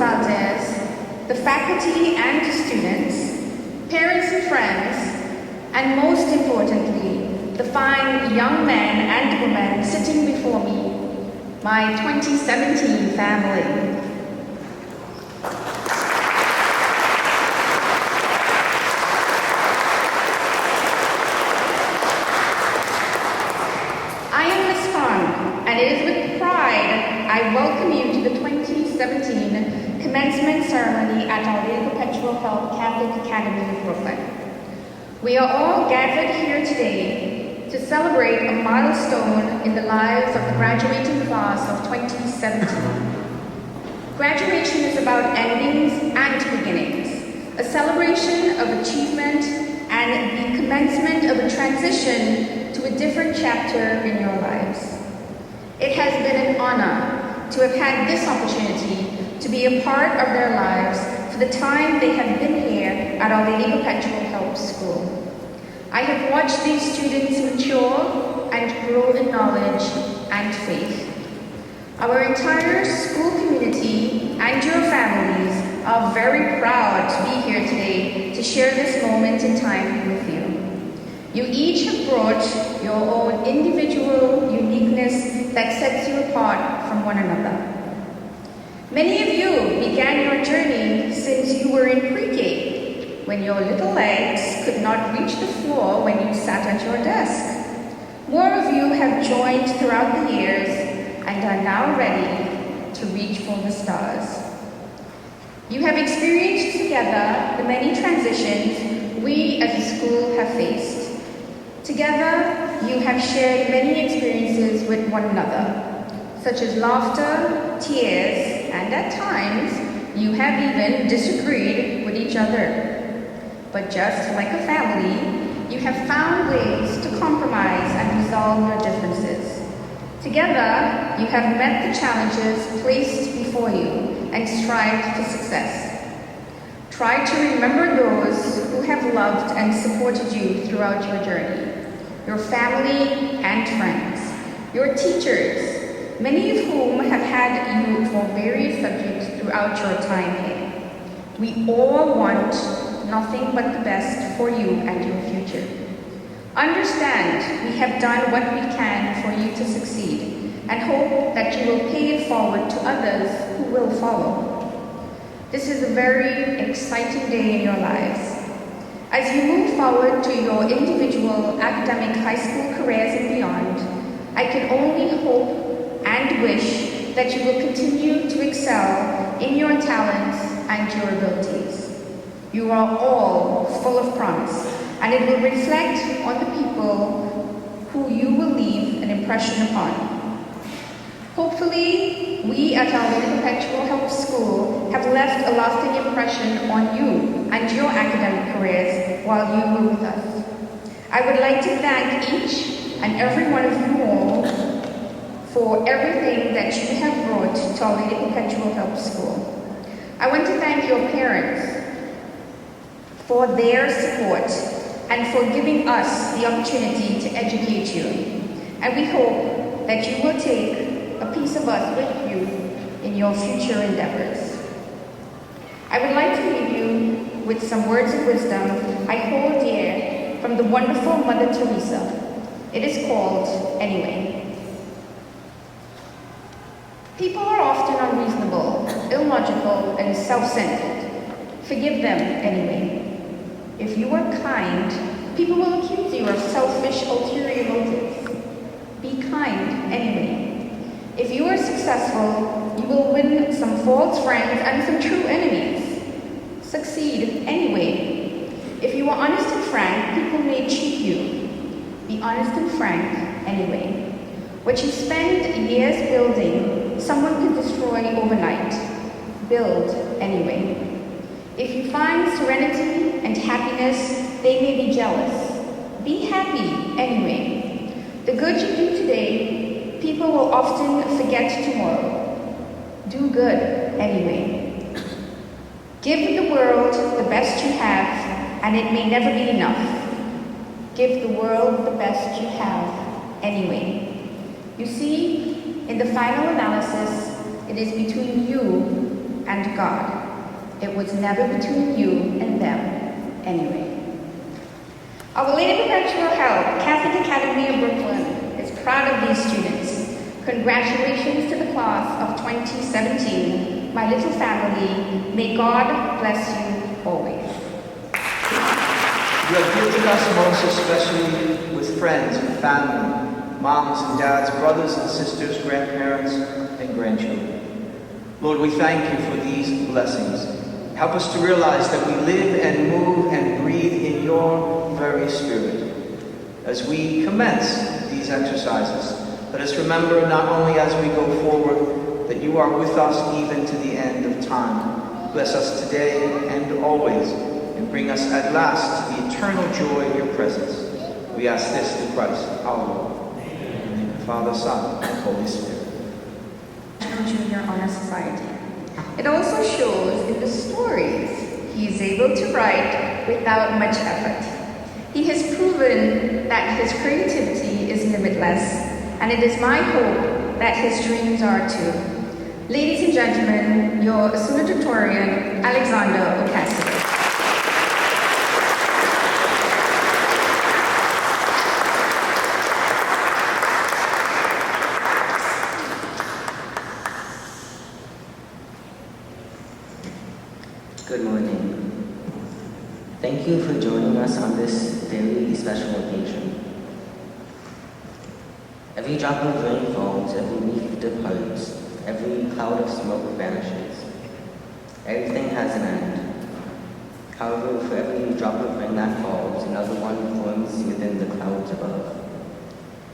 Valdez, the faculty and students, parents and friends, and most importantly, the fine young men and women sitting before me, my 2017 family. I am Ms. Khan, and it is with pride I welcome you to the 2017 commencement ceremony at Our Lady Perpetual Help Catholic Academy of Brooklyn. We are all gathered here today to celebrate a milestone in the lives of the graduating class of 2017. Graduation is about endings and beginnings, a celebration of achievement and the commencement of a transition to a different chapter in your lives. It has been an honor to have had this opportunity to be a part of their lives for the time they have been here at Our Lady Perpetual Help School. I have watched these students mature and grow in knowledge and faith. Our entire school community and your families are very proud to be here today to share this moment in time with you. You each have brought your own individual uniqueness that sets you apart from one another. Many of you began your journey since you were in pre-K, when your little legs could not reach the floor when you sat at your desk. More of you have joined throughout the years and are now ready to reach for the stars. You have experienced together the many transitions we as a school have faced. Together, you have shared many experiences with one another, such as laughter, tears, and at times, you have even disagreed with each other. But just like a family, you have found ways to compromise and resolve your differences. Together, you have met the challenges placed before you and strived for success. Try to remember those who have loved and supported you throughout your journey, your family and friends, your teachers, many of whom have had you for various subjects throughout your time here. We all want nothing but the best for you and your future. Understand we have done what we can for you to succeed and hope that you will pay it forward to others who will follow. This is a very exciting day in your lives. As you move forward to your individual academic high school careers and beyond, I can only hope and wish that you will continue to excel in your talents and your abilities. You are all full of promise, and it will reflect on the people who you will leave an impression upon. Hopefully, we at Our Lady Perpetual Help School have left a lasting impression on you and your academic careers while you were with us. I would like to thank each and every one of you all for everything that you have brought to Our Lady Perpetual Help School. I want to thank your parents for their support and for giving us the opportunity to educate you. And we hope that you will take a piece of us with you in your future endeavors. I would like to leave you with some words of wisdom I hold dear from the wonderful Mother Teresa. It is called Anyway. People are often unreasonable, illogical, and self-centered. Forgive them anyway. If you are kind, people will accuse you of selfish, ulterior motives. Be kind anyway. If you are successful, you will win some false friends and some true enemies. Succeed anyway. If you are honest and frank, people may cheat you. Be honest and frank anyway. What you spend years building, someone can destroy overnight. Build anyway. If you find serenity and happiness, they may be jealous. Be happy anyway. The good you do today, people will often forget tomorrow. Do good anyway. Give the world the best you have, and it may never be enough. Give the world the best you have anyway. You see, in the final analysis, it is between you and and God. It was never between you and them, anyway. Our Lady Perpetual Help, Catholic Academy of Brooklyn, is proud of these students. Congratulations to the class of 2017, my little family. May God bless you always. You have gifted us most especially with friends and family, moms and dads, brothers and sisters, grandparents and grandchildren. Lord, we thank you for these blessings. Help us to realize that we live and move and breathe in your very Spirit. As we commence these exercises, let us remember not only as we go forward, that you are with us even to the end of time. Bless us today and always, and bring us at last to the eternal joy of your presence. We ask this through Christ our Lord. In the name of the Father, Son, and Holy Spirit. National Junior Honor Society. It also shows in the stories he is able to write without much effort. He has proven that his creativity is limitless, and it is my hope that his dreams are too. Ladies and gentlemen, your salutatorian, Alexander Ocasio. Good morning. Thank you for joining us on this very special occasion. Every drop of rain falls, every leaf departs, every cloud of smoke vanishes. Everything has an end. However, for every drop of rain that falls, another one forms within the clouds above.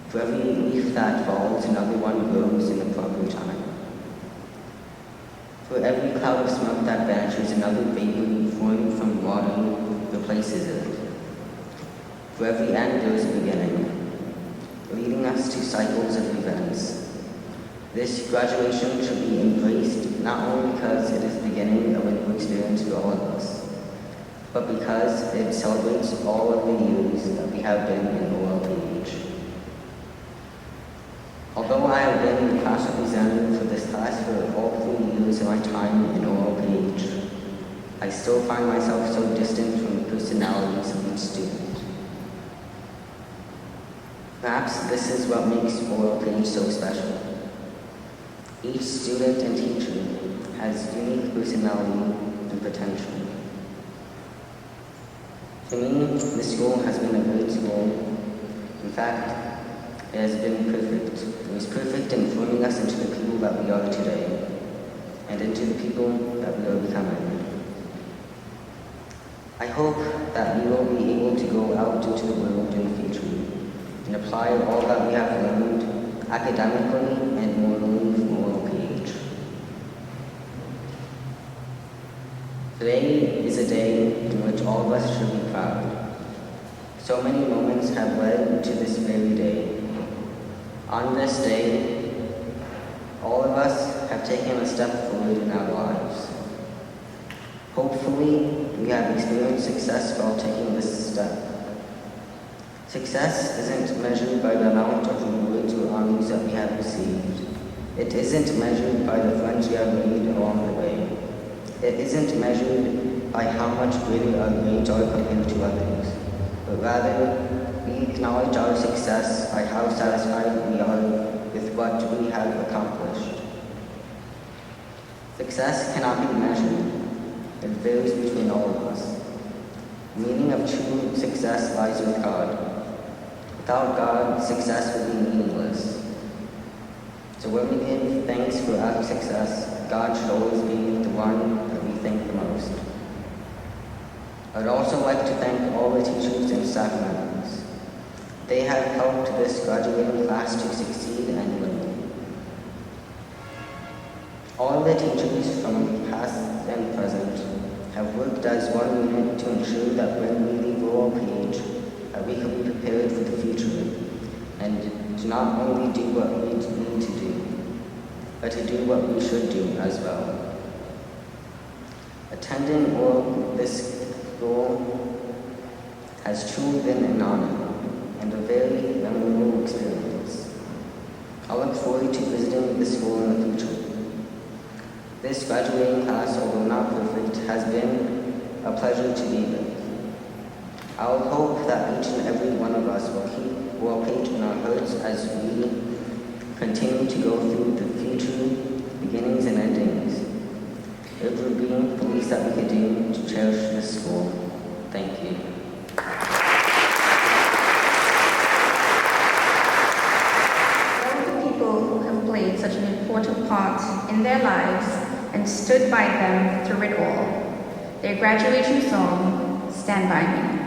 For every leaf that falls, another one grows in the proper time. For every cloud of smoke that vanishes, another vapor formed from water replaces it. For every end there is a beginning, leading us to cycles of events. This graduation should be embraced not only because it is the beginning of a new experience for all of us, but because it celebrates all of the years that we have been in OLPH. Although I have been the class representative for this class for all 3 years of my time in OLPH, I still find myself so distant from the personalities of each student. Perhaps this is what makes OLPH so special. Each student and teacher has unique personality and potential. For me, the school has been a great school. In fact, it has been perfect. It was perfect in forming us into the people that we are today, and into the people that we are becoming. I hope that we will be able to go out into the world in the future and apply all that we have learned academically and morally from OLPH. Today is a day in which all of us should be proud. So many moments have led to this very day. On this day, all of us have taken a step forward in our lives. Hopefully, we have experienced success while taking this step. Success isn't measured by the amount of rewards or honors that we have received. It isn't measured by the friends we have made along the way. It isn't measured by how much greater our grades are compared to others, but rather, we acknowledge our success by how satisfied we are with what we have accomplished. Success cannot be measured. It varies between all of us. The meaning of true success lies with God. Without God, success would be meaningless. So when we give thanks for our success, God should always be the one that we thank the most. I would also like to thank all the teachers and staff members. They have helped this graduating class to succeed and learn. All the teachers from past and present have worked as one unit to ensure that when we leave OLPH, that we can be prepared for the future and to not only do what we need to do, but to do what we should do as well. Attending this school has truly been an honor and a very memorable experience. I look forward to visiting the school in the future. This graduating class, although not perfect, has been a pleasure to be with. I would hope that each and every one of us will keep in our hearts as we continue to go through the future beginnings and endings. It would be the least that we could do to cherish this school. Thank you. All of the people who have played such an important part in their lives and stood by them through it all. Their graduation song, Stand By Me.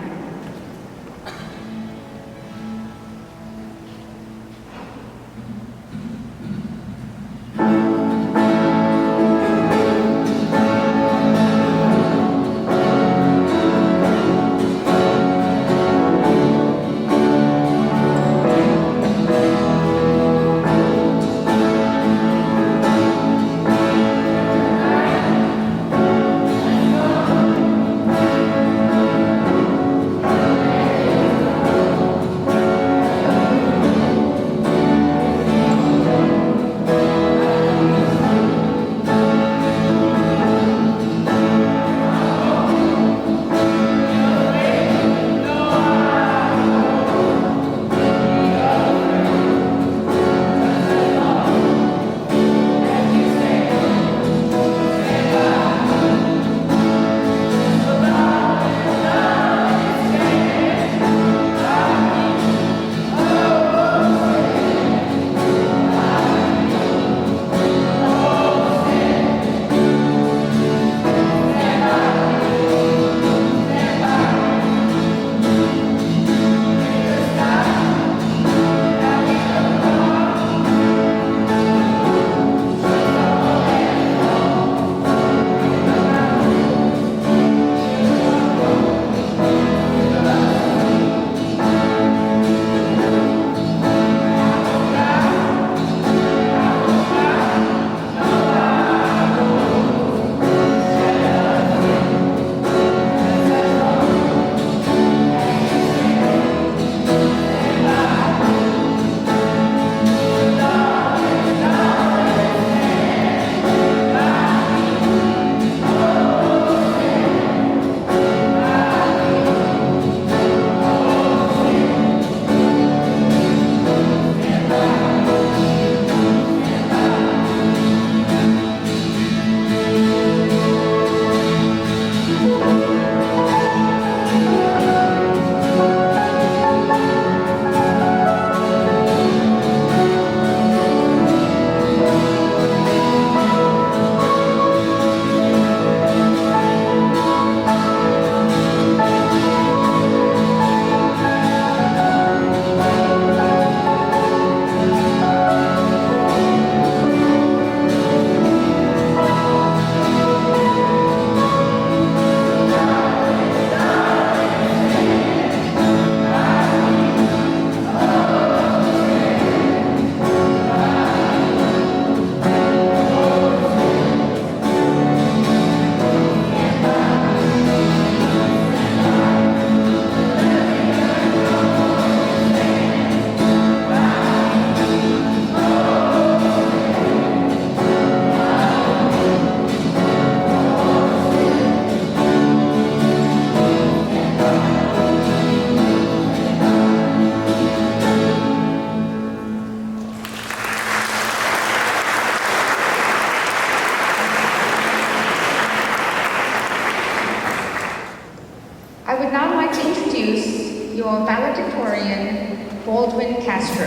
I would now like to introduce your valedictorian, Baldwin Castro.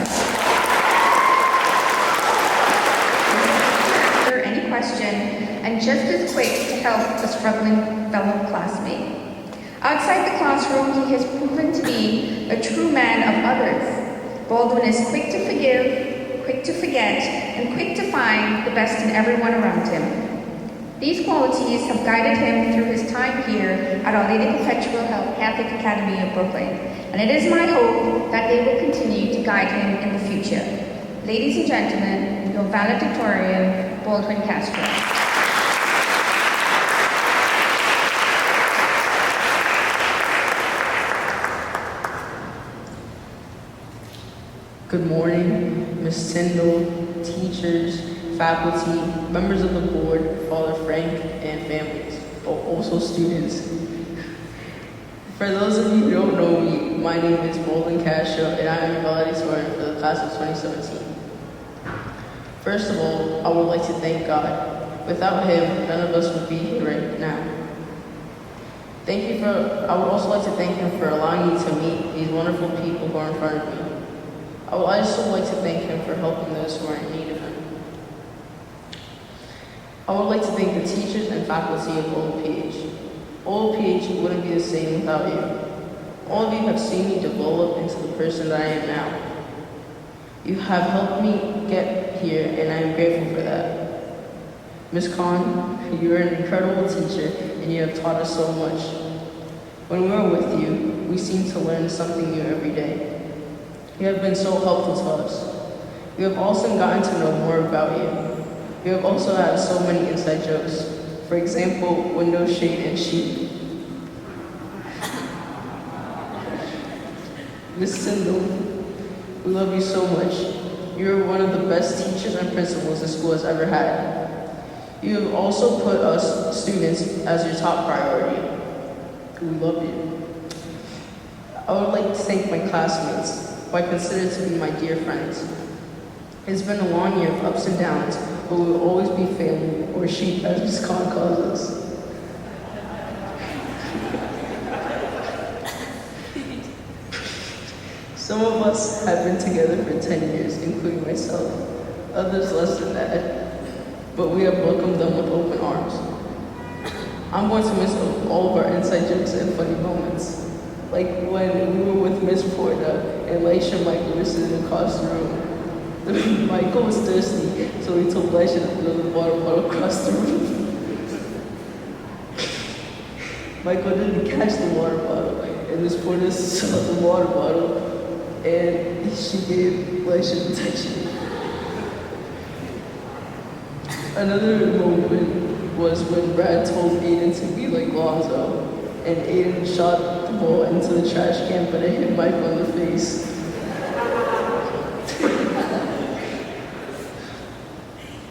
Answer any question, and just as quick to help a struggling fellow classmate. Outside the classroom, he has proven to be a true man of others. Baldwin is quick to forgive, quick to forget, and quick to find the best in everyone around him. These qualities have guided him through his time here at Our Lady Perpetual Help Catholic Academy of Brooklyn, and it is my hope that they will continue to guide him in the future. Ladies and gentlemen, your valedictorian, Baldwin Castro. Good morning, Ms. Tyndall, teachers, faculty, members of the board, Father Frank, and families, also students. For those of you who don't know me, my name is Bolden Castro, and I am a valedictorian for the class of 2017. First of all, I would like to thank God. Without Him, none of us would be here right now. I would also like to thank Him for allowing me to meet these wonderful people who are in front of me. I would also like to thank Him for helping those who are in need of Him. I would like to thank the teachers and faculty of OLPH. OLPH wouldn't be the same without you. All of you have seen me develop into the person that I am now. You have helped me get here, and I am grateful for that. Ms. Khan, you are an incredible teacher, and you have taught us so much. When we are with you, we seem to learn something new every day. You have been so helpful to us. We have also gotten to know more about you. We have also had so many inside jokes. For example, window shade and sheep. Ms. Sindel, we love you so much. You are one of the best teachers and principals the school has ever had. You have also put us students as your top priority. We love you. I would like to thank my classmates, who I consider to be my dear friends. It's been a long year of ups and downs, but we will always be family, or sheep as Ms. Khan calls us. Some of us have been together for 10 years, including myself, others less than that, but we have welcomed them with open arms. I'm going to miss all of our inside jokes and funny moments, like when we were with Miss Porta and Laisha and Michael were sitting across the room. Michael was thirsty, so he told Laisha to fill the water bottle across the room. Michael didn't catch the water bottle, and Miss Porta saw the water bottle, and she gave Laisha protection. Another moment was when Brad told Aiden to be like Lonzo, and Aiden shot the ball into the trash can, but it hit Michael in the face.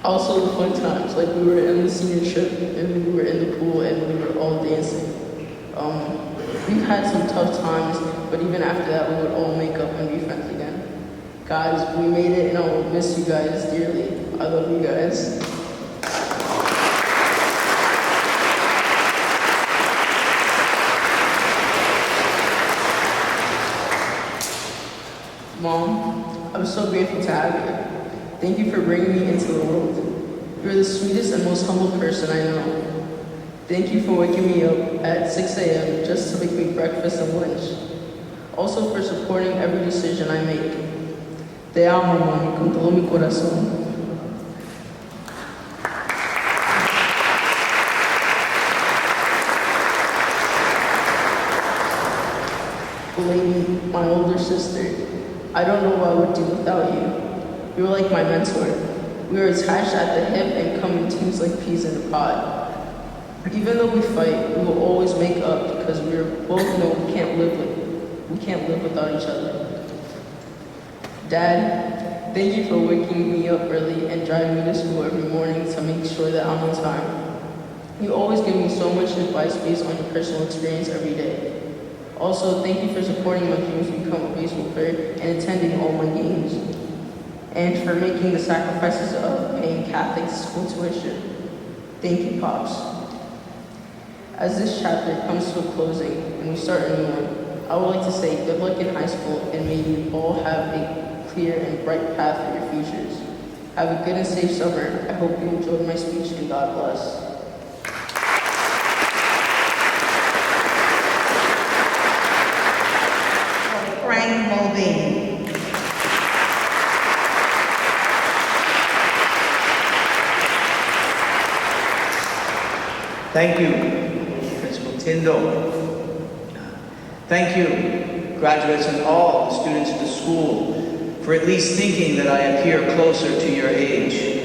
Also the fun times, like we were in the senior trip, and we were in the pool, and we were all dancing. We've had some tough times, but even after that, we would all make up and be friends again. Guys, we made it, and I will miss you guys dearly. I love you guys. Mom, I'm so grateful to have you. Thank you for bringing me into the world. You're the sweetest and most humble person I know. Thank you for waking me up at 6 a.m. just to make me breakfast and lunch. Also for supporting every decision I make. Te amo, mami, con todo mi corazón. Lady, my older sister, I don't know what I would do without you. You were like my mentor. We were attached at the hip and come in teams like peas in a pod. Even though we fight, we will always make up because we both know we can't live without each other. Dad, thank you for waking me up early and driving me to school every morning to make sure that I'm on time. You always give me so much advice based on your personal experience every day. Also, thank you for supporting my dreams to become a baseball player and attending all my games. And for making the sacrifices of paying Catholic school tuition. Thank you, Pops. As this chapter comes to a closing and we start a new one, I would like to say good luck in high school and may you all have a clear and bright path for your futures. Have a good and safe summer. I hope you enjoyed my speech and God bless. Frank Mulvaney. Thank you, Principal Tyndall. Thank you, graduates and all the students of the school, for at least thinking that I appear closer to your age.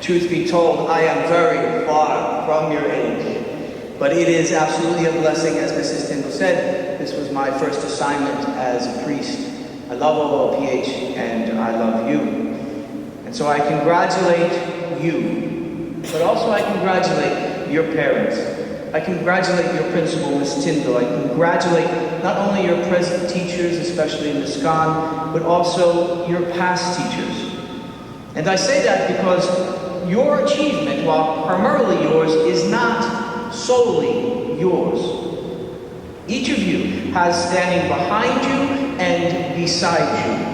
Truth be told, I am very far from your age, but it is absolutely a blessing, as Mrs. Tyndall said. This was my first assignment as a priest. I love OLPH, and I love you. And And so I congratulate you, but also I congratulate your parents. I congratulate your principal, Ms. Tyndall. I congratulate not only your present teachers, especially Ms. Gahn, but also your past teachers. And I say that because your achievement, while primarily yours, is not solely yours. Each of you has standing behind you and beside you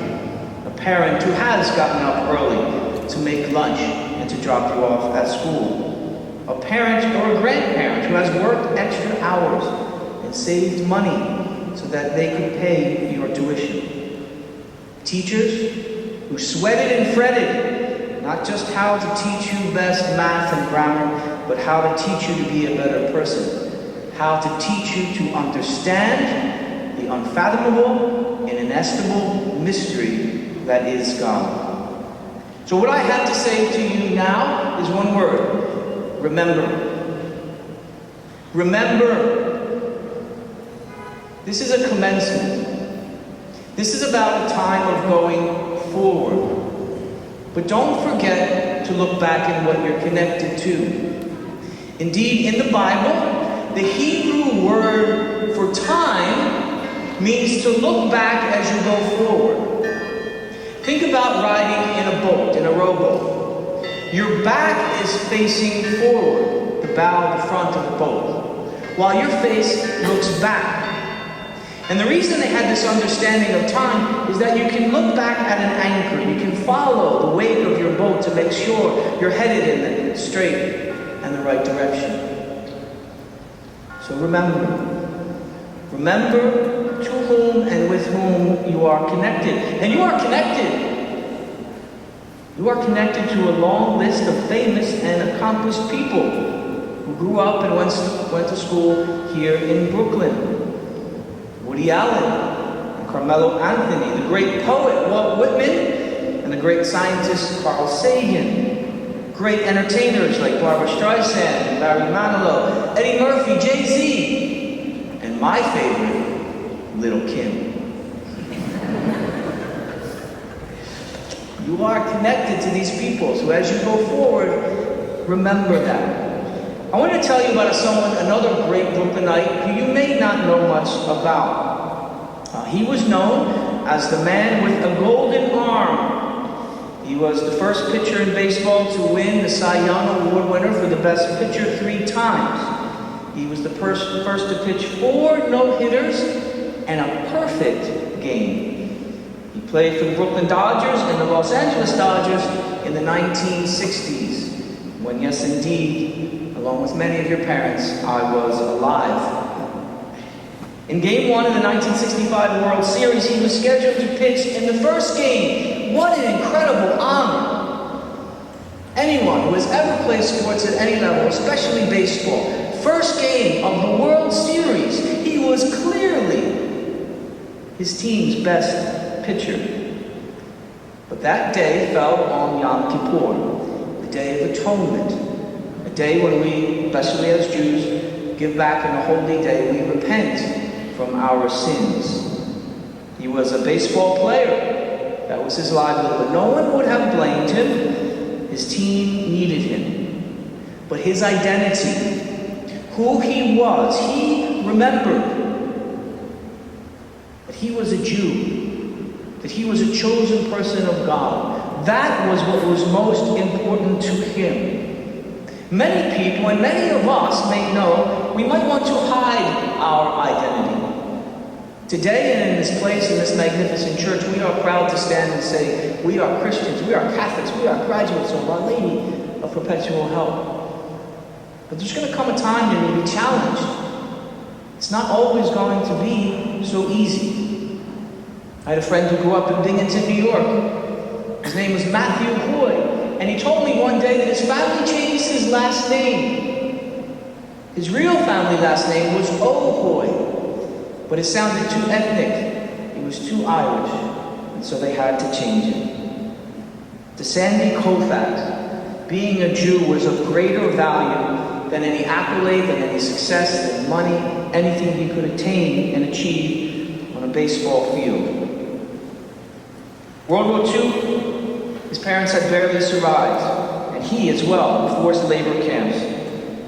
a parent who has gotten up early to make lunch and to drop you off at school. A parent or a grandparent who has worked extra hours and saved money so that they could pay your tuition. Teachers who sweated and fretted, not just how to teach you best math and grammar, but how to teach you to be a better person. How to teach you to understand the unfathomable and inestimable mystery that is God. So what I have to say to you now is one word. Remember. Remember. This is a commencement. This is about a time of going forward. But don't forget to look back at what you're connected to. Indeed, in the Bible, the Hebrew word for time means to look back as you go forward. Think about riding in a boat, in a rowboat. Your back is facing forward, the bow, the front of the boat, while your face looks back. And the reason they had this understanding of time is that you can look back at an anchor. You can follow the wake of your boat to make sure you're headed in the straight and the right direction. So remember. Remember to whom and with whom you are connected. And you are connected. You are connected to a long list of famous and accomplished people who grew up and went to school here in Brooklyn. Woody Allen and Carmelo Anthony, the great poet Walt Whitman, and the great scientist Carl Sagan. Great entertainers like Barbra Streisand and Barry Manilow, Eddie Murphy, Jay-Z, and my favorite, Little Kim. You are connected to these people, so as you go forward, remember that. I want to tell you about another great Brooklynite who you may not know much about. He was known as the man with a golden arm. He was the first pitcher in baseball to win the Cy Young Award winner for the best pitcher 3 times. He was the first to pitch 4 no-hitters and a perfect game. He played for the Brooklyn Dodgers and the Los Angeles Dodgers in the 1960s, when, yes indeed, along with many of your parents, I was alive. In Game 1 of the 1965 World Series, he was scheduled to pitch in the first game. What an incredible honor! Anyone who has ever played sports at any level, especially baseball, first game of the World Series, he was clearly his team's best pitcher. But that day fell on Yom Kippur, the Day of Atonement, a day when we, especially as Jews, give back in a holy day. We repent from our sins. He was a baseball player. That was his livelihood. No one would have blamed him. His team needed him. But his identity, who he was, he remembered that he was a Jew, that he was a chosen person of God. That was what was most important to him. Many people, and many of us may know, we might want to hide our identity. Today, and in this place, in this magnificent church, we are proud to stand and say, we are Christians, we are Catholics, we are graduates of Our Lady of Perpetual Help. But there's going to come a time when you'll be challenged. It's not always going to be so easy. I had a friend who grew up in Binghamton, New York. His name was Matthew Hoy. And he told me one day that his family changed his last name. His real family last name was O'Hoy. But it sounded too ethnic. It was too Irish. And so they had to change it. To Sandy Koufax, being a Jew was of greater value than any accolade, than any success, than money, anything he could attain and achieve on a baseball field. World War II His parents had barely survived, and he as well, in forced labor camps.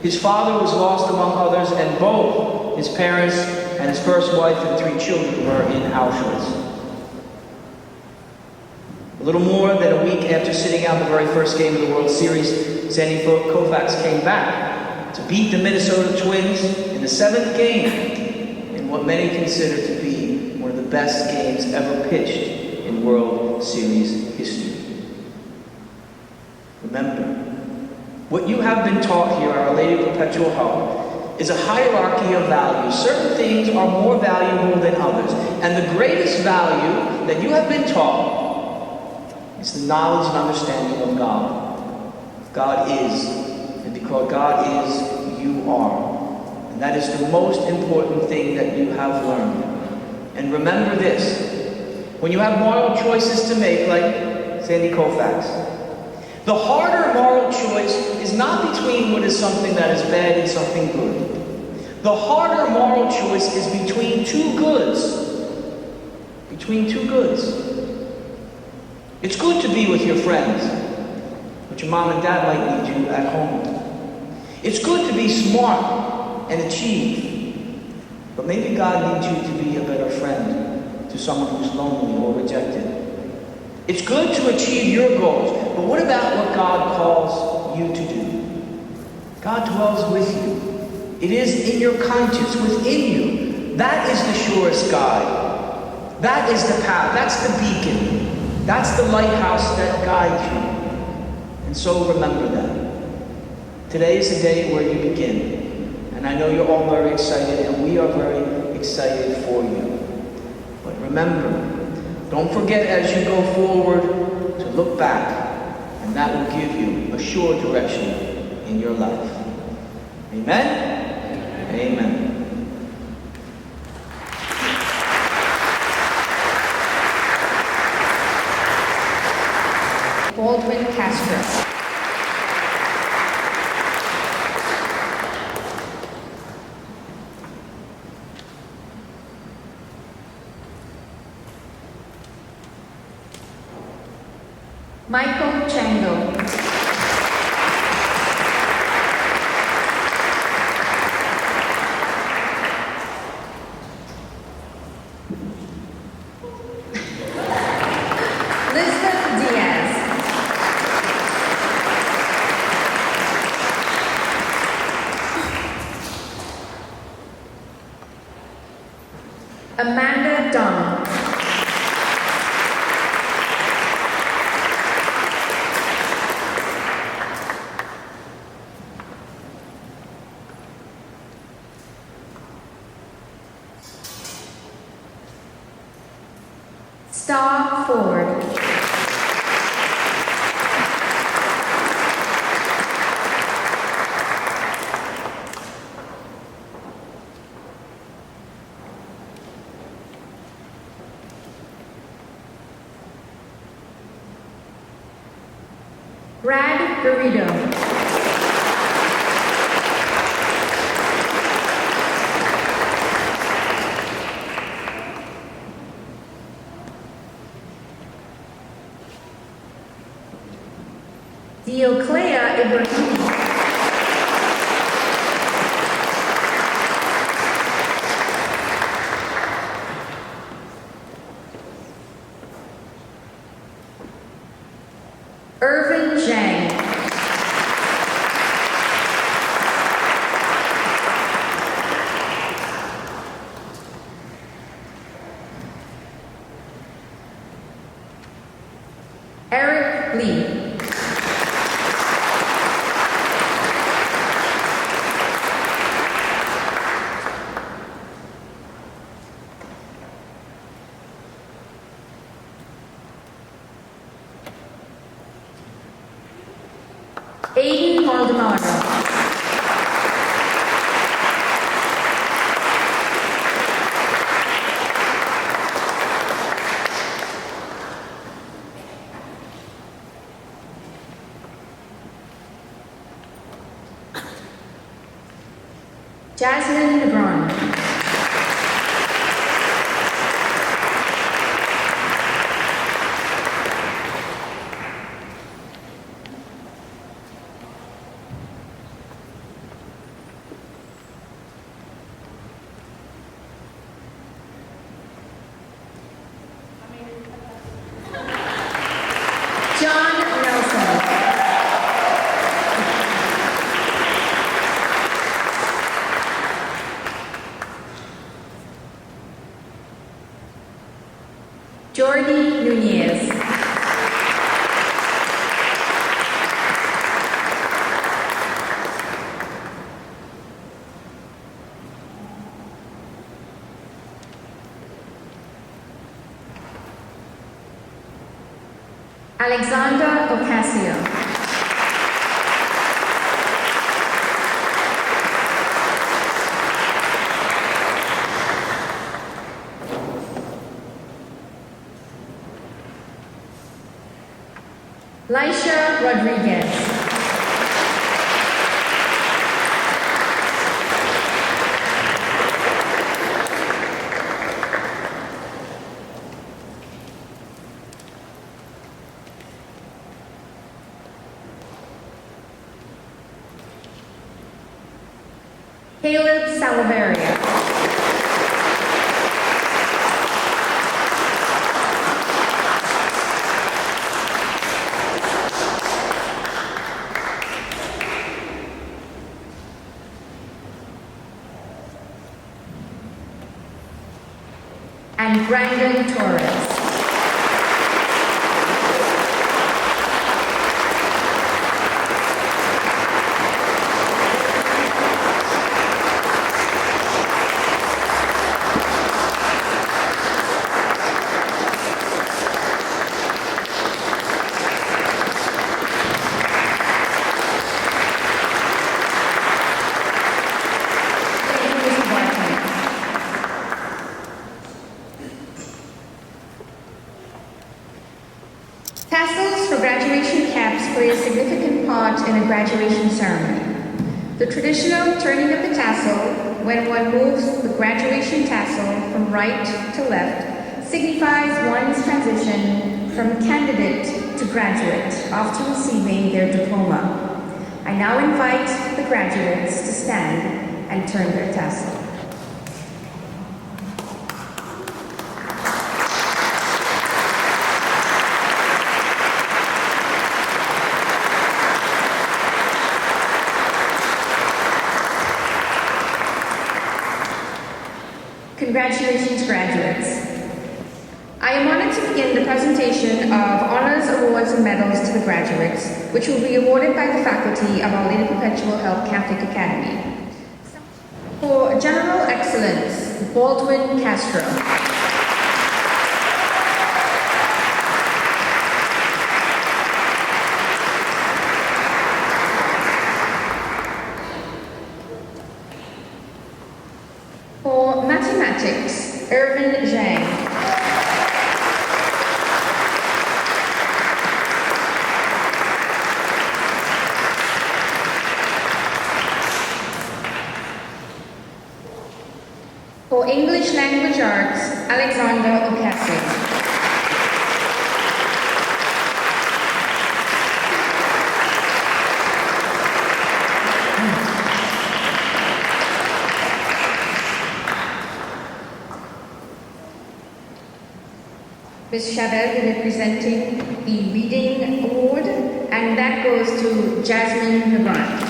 His father was lost among others, and both his parents and his first wife and 3 children were in Auschwitz. A little more than a week after sitting out the very first game of the World Series, Sandy Koufax came back to beat the Minnesota Twins in the 7th game in what many consider to be one of the best games ever pitched in World Series history. Remember, what you have been taught here at Our Lady of Perpetual Help is a hierarchy of values. Certain things are more valuable than others. And the greatest value that you have been taught is the knowledge and understanding of God. God is, and because God is, you are. And that is the most important thing that you have learned. And remember this, when you have moral choices to make, like Sandy Koufax, the harder moral choice is not between what is something that is bad and something good. The harder moral choice is between 2 goods. Between 2 goods. It's good to be with your friends, but your mom and dad might need you at home. It's good to be smart and achieve, but maybe God needs you to be a better friend to someone who's lonely or rejected. It's good to achieve your goals, but what about what God calls you to do? God dwells with you. It is in your conscience, within you. That is the surest guide. That is the path. That's the beacon. That's the lighthouse that guides you. And so remember that. Today is the day where you begin. And I know you're all very excited, and we are very excited for you. But remember, don't forget as you go forward to look back, and that will give you a sure direction in your life. Amen? Amen. Baldwin Castro. Michael Chango. Elizabeth Diaz. Amanda Dunn. Star Ford. Brad Garrido. Dioclea Ibrahim. Irvin Zhang. Eric Lee. Aiden Maldonado. Jasmine Lebron. Alexander Ocasio. Laisha Rodriguez. Caleb Salaveria. And Brandon Torres. Tassels for graduation caps play a significant part in a graduation ceremony. The traditional turning of the tassel, when one moves the graduation tassel from right to left, signifies one's transition from candidate to graduate after receiving their diploma. I now invite the graduates to stand and turn their tassel. Congratulations, graduates. I am honored to begin the presentation of honors, awards, and medals to the graduates, which will be awarded by the faculty of Our Lady Perpetual Help Catholic Academy. For General Excellence, Baldwin Castro. For Mathematics, Irvin Zhang. For English Language Arts, Alexander Ocasio. Ms. Chabelle will be presenting the Reading Award, and that goes to Jasmine Lebrun.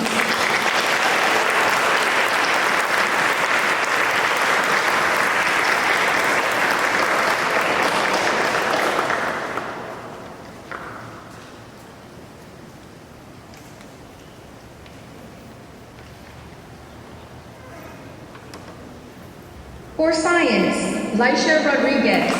For Science, Laisha Rodriguez.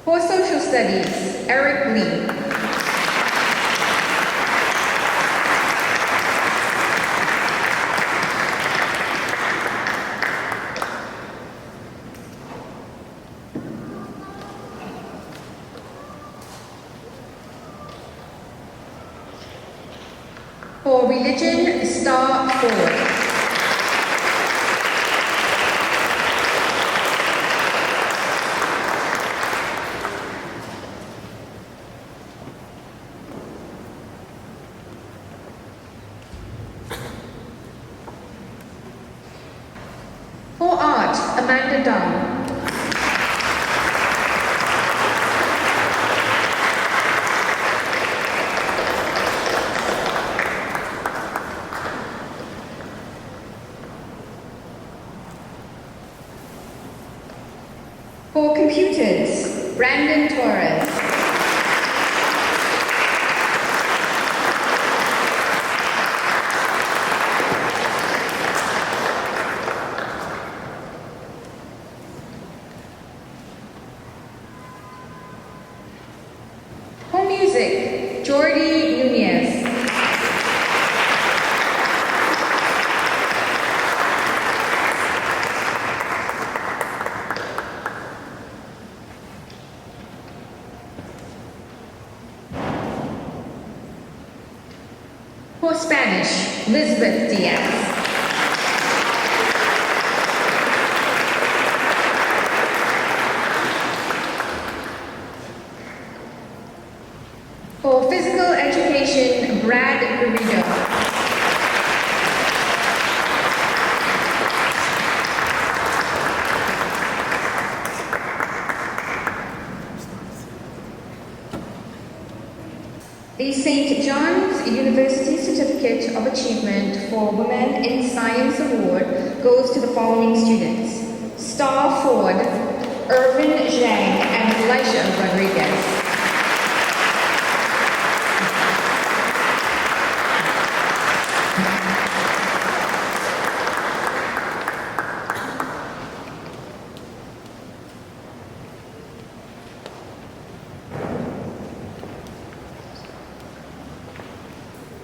For Social Studies, Eric Lee. For Religion, Star Ford. For Art, Amanda Dunn. For Computers, Brandon Torres. Home music, Jordi Nunez. For Spanish, Lisbeth Diaz. For physical education, Brad Garrido. The St. John's University Certificate of Achievement for Women in Science Award goes to the following students: Star Ford, Irvin Zhang, and Elisha Rodriguez.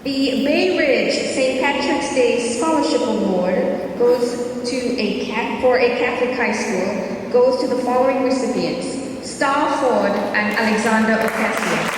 The Bay Ridge St. Patrick's Day Scholarship Award goes to for a Catholic high school goes to the following recipients: Star Ford and Alexander Ocasio.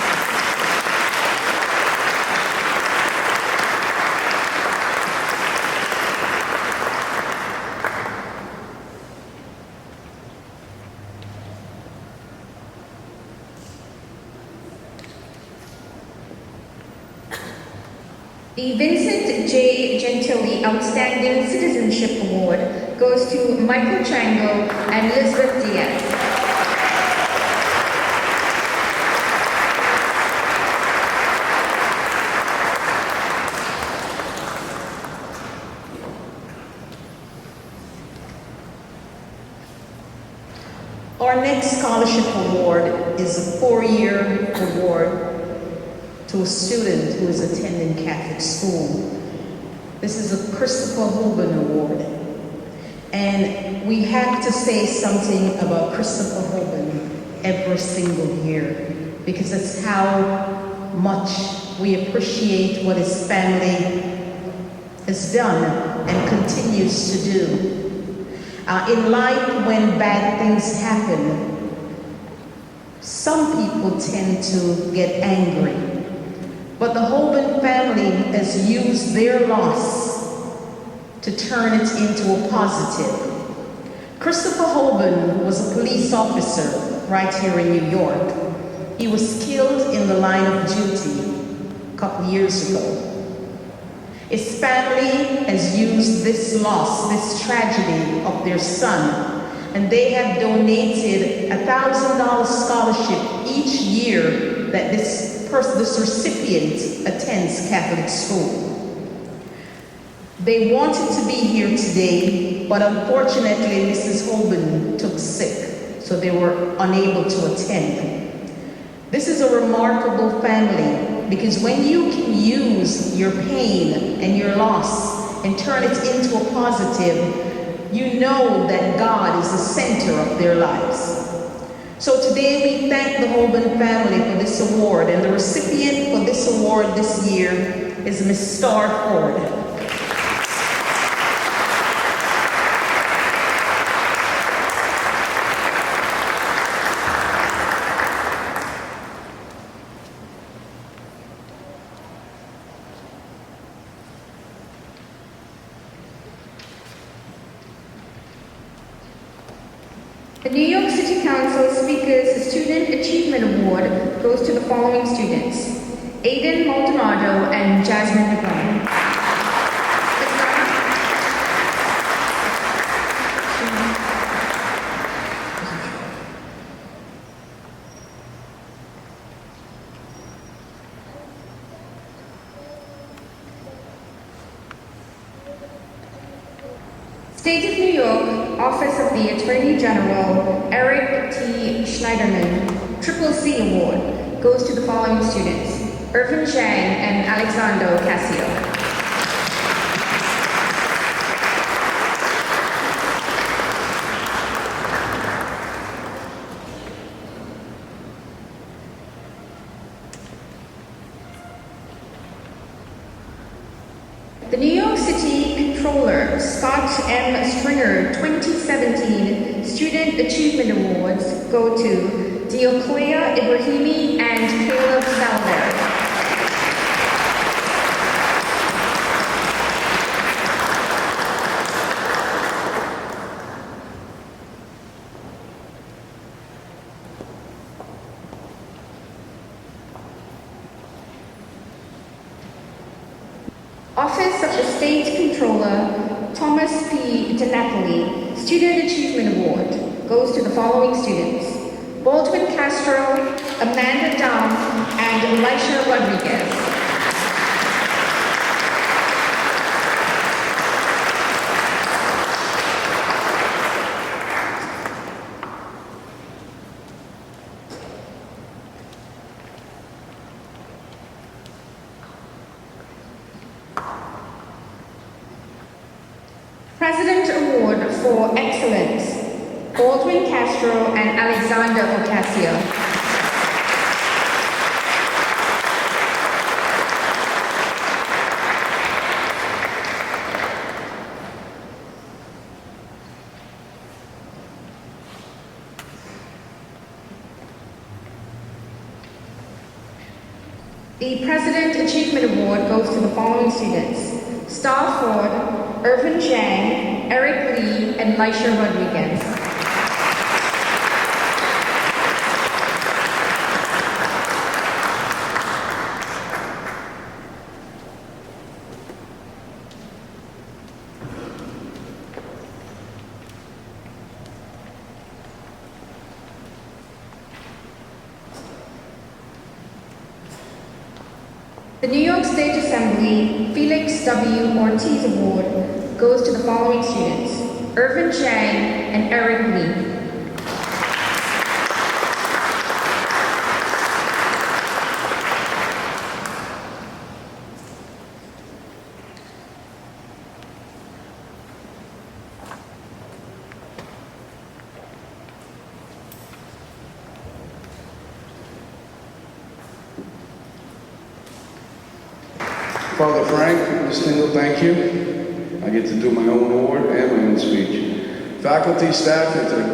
The Vincent J. Gentili Outstanding Citizenship Award goes to Michael Chango and Elizabeth Diaz. Our next scholarship award is a 4-year award to a student who is attending Catholic school. This is a Christopher Hoban Award. And we have to say something about Christopher Hoban every single year, because it's how much we appreciate what his family has done and continues to do. In life, when bad things happen, some people tend to get angry. But the Hoban family has used their loss to turn it into a positive. Christopher Hoban was a police officer right here in New York. He was killed in the line of duty a couple years ago. His family has used this loss, this tragedy of their son, and they have donated a $1,000 scholarship each year that this recipient attends Catholic school. They wanted to be here today, but unfortunately Mrs. Hoban took sick, so they were unable to attend. This is a remarkable family, because when you can use your pain and your loss and turn it into a positive, you know that God is the center of their lives. So today we thank the Hoban family for this award, and the recipient for this award this year is Ms. Star Ford. The New York City Council Speaker's Student Achievement Award goes to the following students: Aiden Maldonado and Jasmine McGraw. State of New York, Office of the Attorney General, Eric T. Schneiderman, Triple C Award, goes to the following students: Irvin Zhang and Alexander Ocasio. The New York City Controller, Scott M. Stringer 2017 Student Achievement Awards go to Dioclea Ibrahimi and Caleb Salver. Office of the State Controller, Thomas P. DiNapoli, Student Achievement Award, goes to the following students: Baldwin Castro, Amanda Dowd, and Elisha Rodriguez. President Award for Excellence, Baldwin Castro and Alexander Ocasio. The President Achievement Award goes to the following students: Star Ford, Irvin Zhang, Eric Lee, and Elisha Rodriguez. The New York State Assembly Felix W. Ortiz Award goes to the following students: Irvin Zhang and Eric Lee. Father Frank, Ms. Tingle, thank you. I get to do my own award and my own speech. Faculty, staff, and to the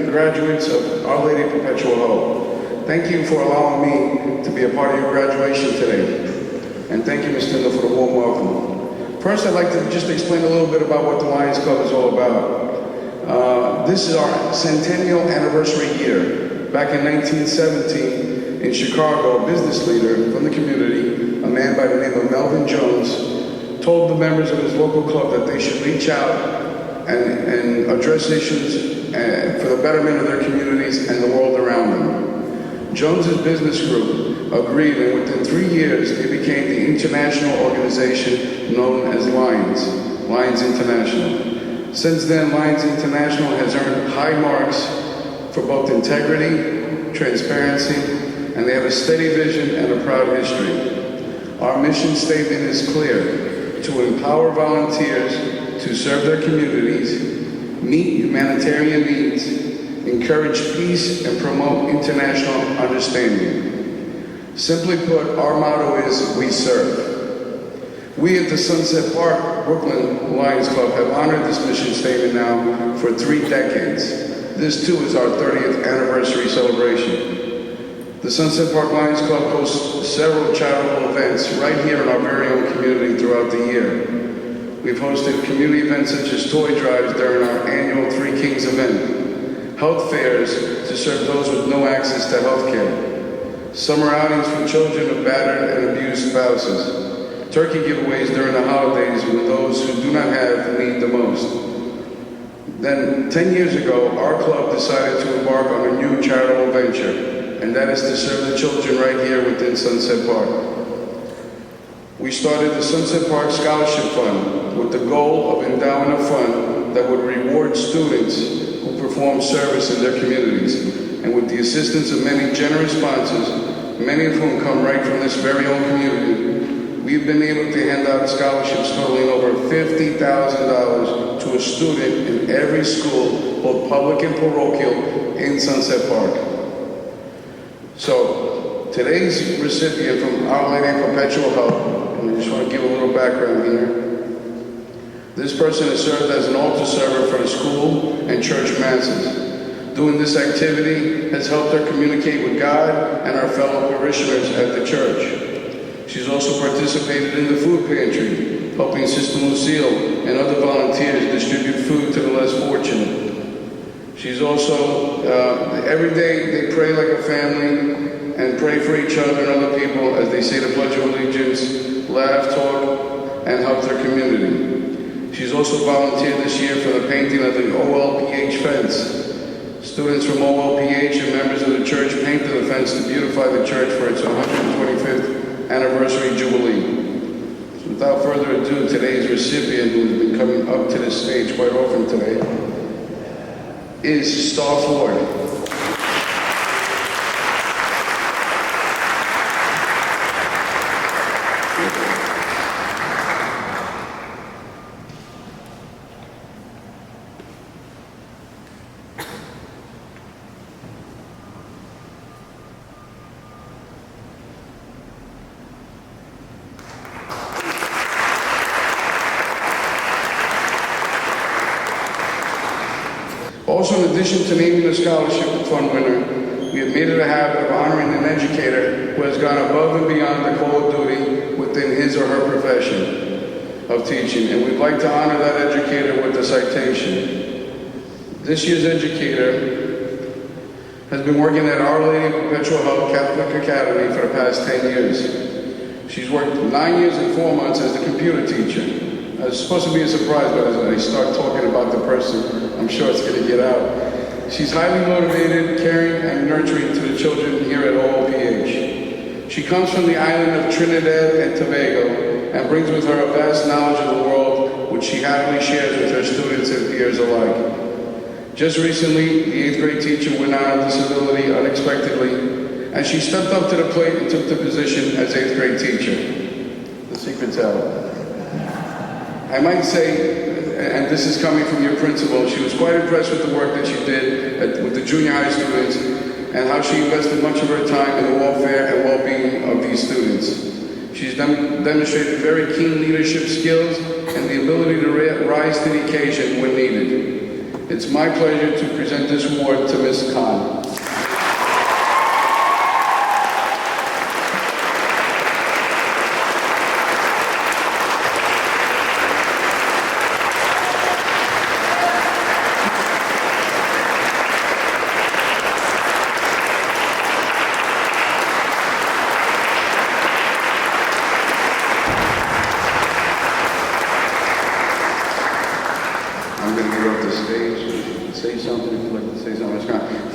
graduates of Our Lady Perpetual Hope, thank you for allowing me to be a part of your graduation today. And thank you, Ms. Tingle, for the warm welcome. First, I'd like to just explain a little bit about what the Lions Club is all about. This is our centennial anniversary year. Back in 1917, in Chicago, a business leader from the community, a man by the name of Melvin Jones, told the members of his local club that they should reach out and address issues for the betterment of their communities and the world around them. Jones's business group agreed, and within 3 years, it became the international organization known as Lions International. Since then, Lions International has earned high marks for both integrity, transparency, and they have a steady vision and a proud history. Our mission statement is clear: to empower volunteers to serve their communities, meet humanitarian needs, encourage peace, and promote international understanding. Simply put, our motto is, we serve. We at the Sunset Park Brooklyn Lions Club have honored this mission statement now for 3 decades. This too is our 30th anniversary celebration. The Sunset Park Lions Club hosts several charitable events right here in our very own community throughout the year. We've hosted community events such as toy drives during our annual Three Kings event, health fairs to serve those with no access to health care, summer outings for children of battered and abused spouses, turkey giveaways during the holidays when those who do not have need the most. Then, 10 years ago, our club decided to embark on a new charitable venture, and that is to serve the children right here within Sunset Park. We started the Sunset Park Scholarship Fund with the goal of endowing a fund that would reward students who perform service in their communities. And with the assistance of many generous sponsors, many of whom come right from this very own community, we've been able to hand out scholarships totaling over $50,000 to a student in every school, both public and parochial, in Sunset Park. So, today's recipient from Our Lady of Perpetual Help, and I just want to give a little background here. This person has served as an altar server for the school and church masses. Doing this activity has helped her communicate with God and our fellow parishioners at the church. She's also participated in the food pantry, helping Sister Lucille and other volunteers distribute food to the less fortunate. She's also, every day they pray like a family and pray for each other and other people as they say the Pledge of Allegiance, laugh, talk, and help their community. She's also volunteered this year for the painting of the OLPH fence. Students from OLPH and members of the church painted the fence to beautify the church for its 125th anniversary jubilee. So without further ado, today's recipient, who's been coming up to this stage quite often today, is Star Ford. Also, in addition to naming the scholarship fund winner, we have made it a habit of honoring an educator who has gone above and beyond the call of duty within his or her profession of teaching, and we'd like to honor that educator with a citation. This year's educator has been working at Our Lady of Perpetual Help Catholic Academy for the past 10 years. She's worked 9 years and 4 months as the computer teacher. It's supposed to be a surprise, but as I start talking about the person, I'm sure it's going to get out. She's highly motivated, caring, and nurturing to the children here at OLPH. She comes from the island of Trinidad and Tobago and brings with her a vast knowledge of the world, which she happily shares with her students and peers alike. Just recently, the 8th grade teacher went out on disability unexpectedly, and she stepped up to the plate and took the position as 8th grade teacher. The secret's out. I might say, and this is coming from your principal, she was quite impressed with the work that she did with the junior high students and how she invested much of her time in the welfare and well-being of these students. She's demonstrated very keen leadership skills and the ability to rise to the occasion when needed. It's my pleasure to present this award to Ms. Khan.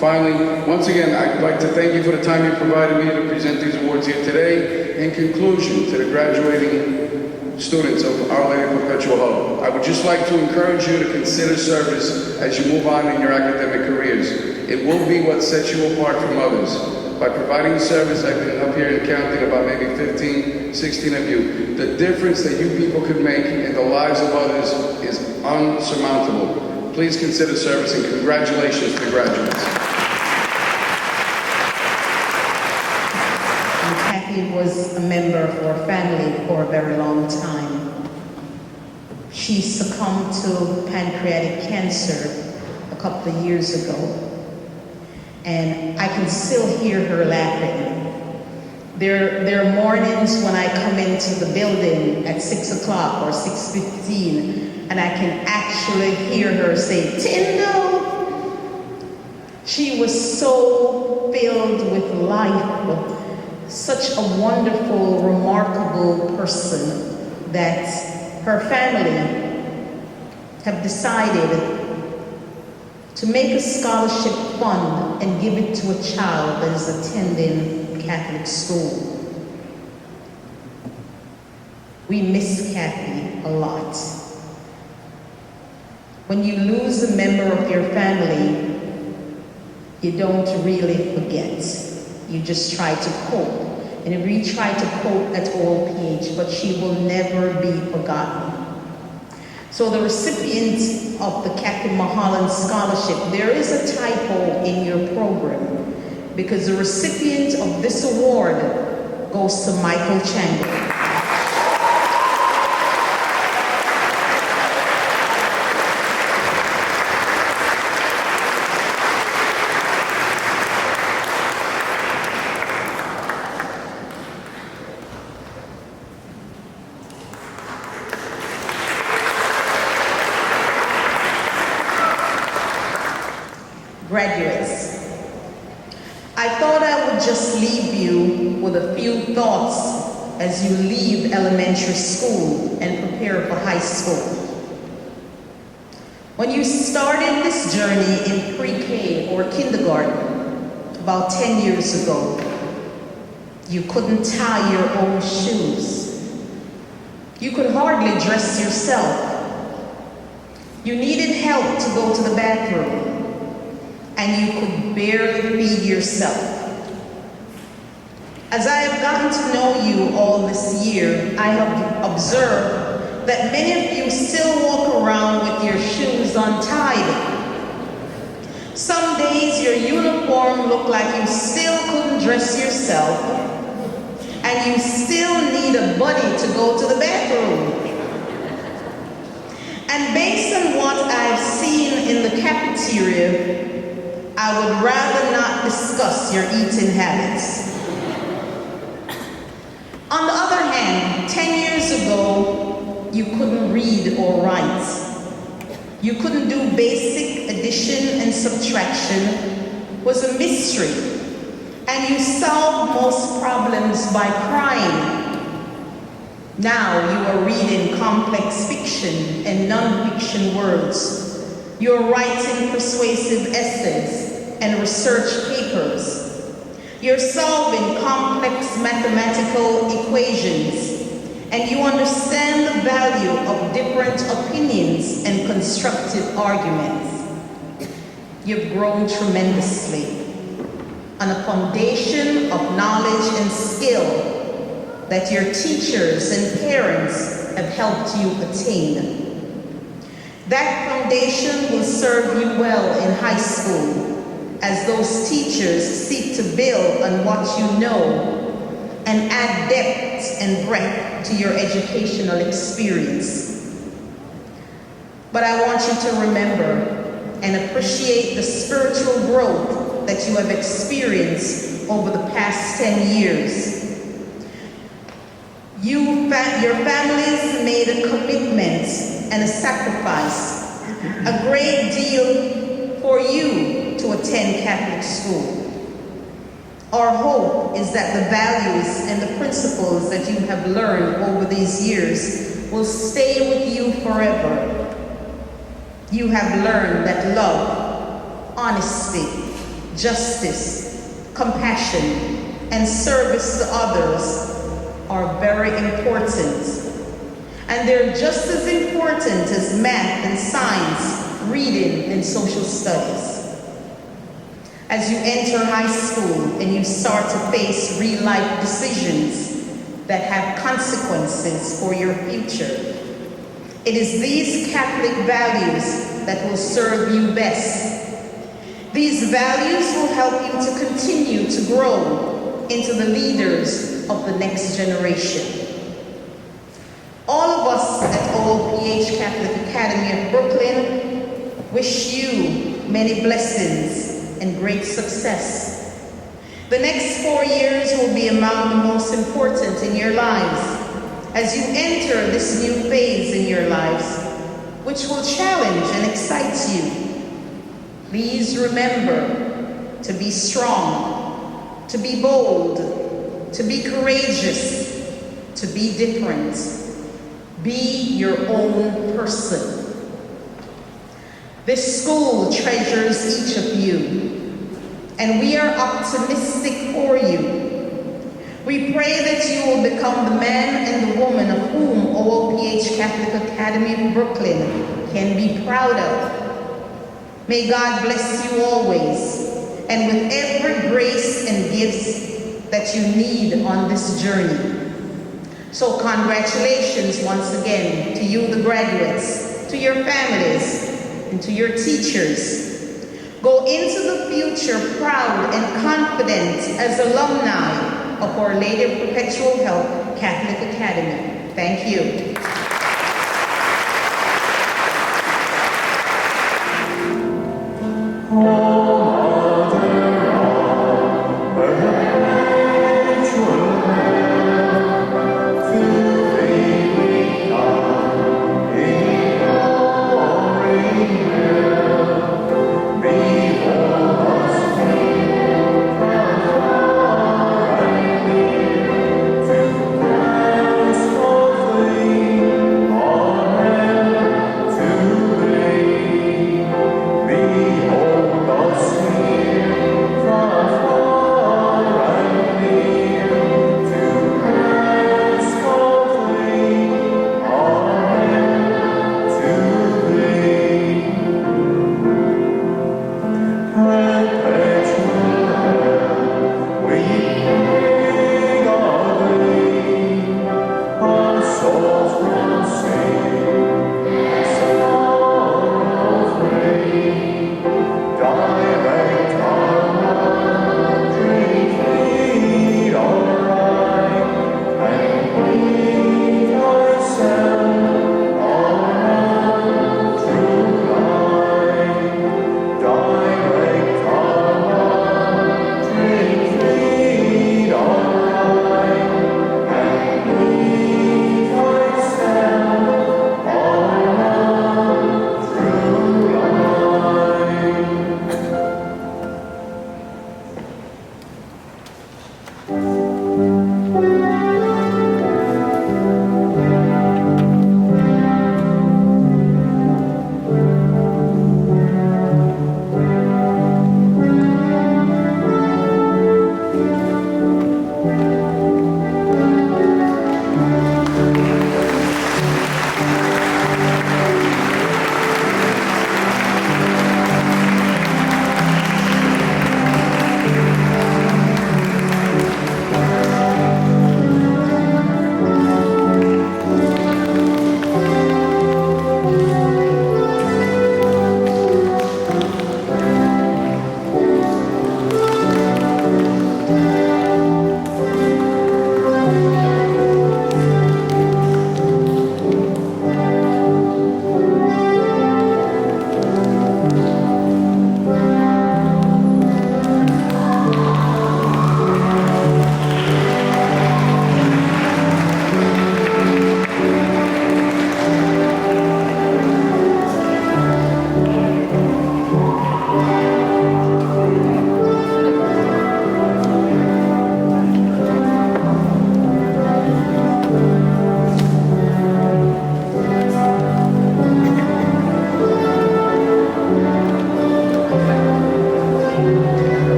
Finally, once again, I'd like to thank you for the time you provided me to present these awards here today. In conclusion, to the graduating students of Our Lady of Perpetual Hope, I would just like to encourage you to consider service as you move on in your academic careers. It will be what sets you apart from others. By providing service, I've been up here and counting about maybe 15, 16 of you. The difference that you people could make in the lives of others is unsurmountable. Please consider service, and congratulations to the graduates. Kathy was a member of our family for a very long time. She succumbed to pancreatic cancer a couple of years ago, and I can still hear her laughing. There are mornings when I come into the building at 6 o'clock or 6:15, and I can actually hear her say, "Tyndall!" She was so filled with life, such a wonderful, remarkable person that her family have decided to make a scholarship fund and give it to a child that is attending Catholic school. We miss Kathy a lot. When you lose a member of your family, you don't really forget. You just try to cope. And we try to cope at OLPH, but she will never be forgotten. So the recipient of the Captain Mulholland Scholarship, there is a typo in your program, because the recipient of this award goes to Michael Chandler. Graduates, I thought I would just leave you with a few thoughts as you leave elementary school and prepare for high school. When you started this journey in pre-K or kindergarten about 10 years ago, you couldn't tie your own shoes. You could hardly dress yourself. You needed help to go to the bathroom, and you could barely feed yourself. As I have gotten to know you all this year, I have observed that many of you still walk around with your shoes untied. Some days your uniform looked like you still couldn't dress yourself, and you still need a buddy to go to the bathroom. And based on what I've seen in the cafeteria, I would rather not discuss your eating habits. On the other hand, 10 years ago, you couldn't read or write. You couldn't do basic addition and subtraction, was a mystery. And you solved most problems by crying. Now you are reading complex fiction and non-fiction words. You're writing persuasive essays and research papers. You're solving complex mathematical equations, and you understand the value of different opinions and constructive arguments. You've grown tremendously on a foundation of knowledge and skill that your teachers and parents have helped you attain. That foundation will serve you well in high school, as those teachers seek to build on what you know and add depth and breadth to your educational experience. But I want you to remember and appreciate the spiritual growth that you have experienced over the past 10 years. Your families made a commitment and a sacrifice, a great deal for you to attend Catholic school. Our hope is that the values and the principles that you have learned over these years will stay with you forever. You have learned that love, honesty, justice, compassion, and service to others are very important. And they're just as important as math and science, reading and social studies. As you enter high school and you start to face real-life decisions that have consequences for your future, it is these Catholic values that will serve you best. These values will help you to continue to grow into the leaders of the next generation. All of us at OLPH Catholic Academy of Brooklyn wish you many blessings and great success. The next 4 years will be among the most important in your lives as you enter this new phase in your lives, which will challenge and excite you. Please remember to be strong, to be bold, to be courageous, to be different. Be your own person. This school treasures each of you, and we are optimistic for you. We pray that you will become the man and the woman of whom OLPH Catholic Academy of Brooklyn can be proud of. May God bless you always, and with every grace and gifts that you need on this journey. So congratulations once again to you, the graduates, to your families, and to your teachers. Go into the future proud and confident as alumni of Our Lady of Perpetual Help Catholic Academy. Thank you. Souls from sin, sorrows reign.